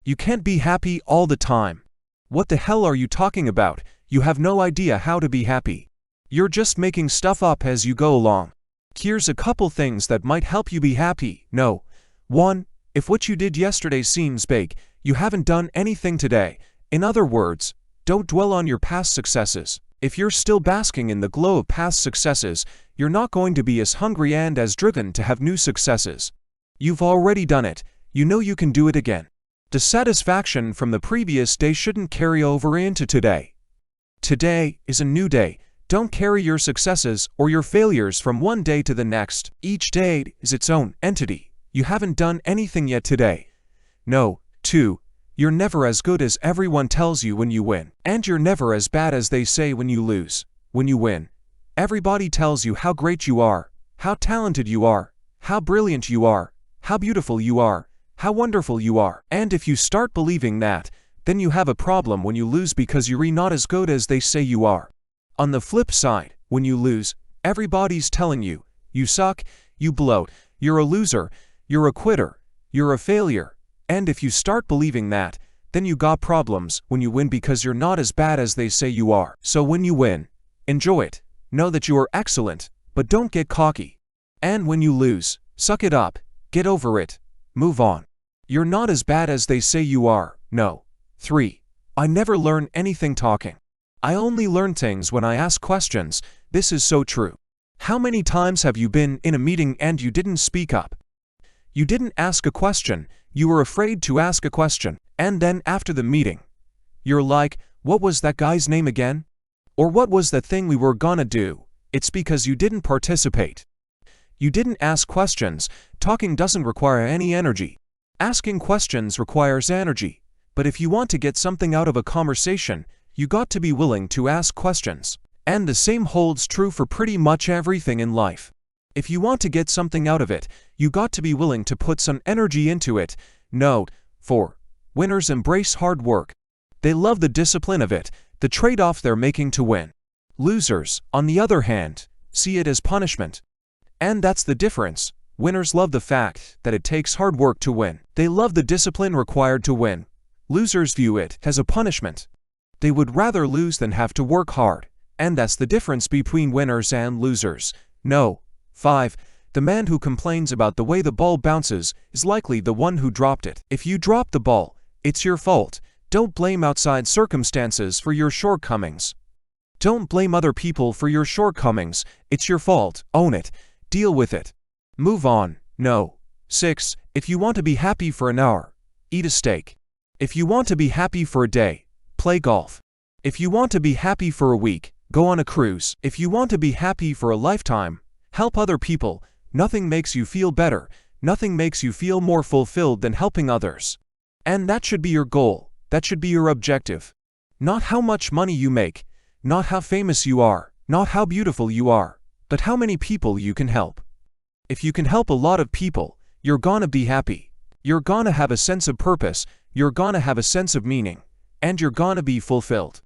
You can't be happy all the time. What the hell are you talking about? You have no idea how to be happy. You're just making stuff up as you go along. Here's a couple things that might help you be happy. No. 1. If what you did yesterday seems big, you haven't done anything today. In other words, don't dwell on your past successes. If you're still basking in the glow of past successes, you're not going to be as hungry and as driven to have new successes. You've already done it. You know you can do it again. The satisfaction from the previous day shouldn't carry over into today. Today is a new day. Don't carry your successes or your failures from one day to the next. Each day is its own entity. You haven't done anything yet today. No. 2. You're never as good as everyone tells you when you win. And you're never as bad as they say when you lose. When you win, everybody tells you how great you are, how talented you are, how brilliant you are, how beautiful you are, how wonderful you are. And if you start believing that, then you have a problem when you lose because you're not as good as they say you are. On the flip side, when you lose, everybody's telling you, you suck, you blow, you're a loser, you're a quitter, you're a failure. And if you start believing that, then you got problems when you win because you're not as bad as they say you are. So when you win, enjoy it. Know that you are excellent, but don't get cocky. And when you lose, suck it up, get over it, move on. You're not as bad as they say you are. No. 3. I never learn anything talking. I only learn things when I ask questions. This is so true. How many times have you been in a meeting and you didn't speak up? You didn't ask a question, you were afraid to ask a question, and then after the meeting, you're like, what was that guy's name again? Or what was that thing we were gonna do? It's because you didn't participate. You didn't ask questions. Talking doesn't require any energy. Asking questions requires energy. But if you want to get something out of a conversation, you got to be willing to ask questions. And the same holds true for pretty much everything in life. If you want to get something out of it, you got to be willing to put some energy into it. Note 4. Winners embrace hard work. They love the discipline of it, the trade-off they're making to win. Losers, on the other hand, see it as punishment. And that's the difference. Winners love the fact that it takes hard work to win. They love the discipline required to win. Losers view it as a punishment. They would rather lose than have to work hard. And that's the difference between winners and losers. No. 5. The man who complains about the way the ball bounces is likely the one who dropped it. If you drop the ball, it's your fault. Don't blame outside circumstances for your shortcomings. Don't blame other people for your shortcomings. It's your fault. Own it. Deal with it. Move on. No. 6. If you want to be happy for an hour, eat a steak. If you want to be happy for a day, play golf. If you want to be happy for a week, go on a cruise. If you want to be happy for a lifetime, help other people. Nothing makes you feel better. Nothing makes you feel more fulfilled than helping others. And that should be your goal. That should be your objective. Not how much money you make, not how famous you are, not how beautiful you are, but how many people you can help. If you can help a lot of people, you're gonna be happy. You're gonna have a sense of purpose, you're gonna have a sense of meaning, and you're gonna be fulfilled.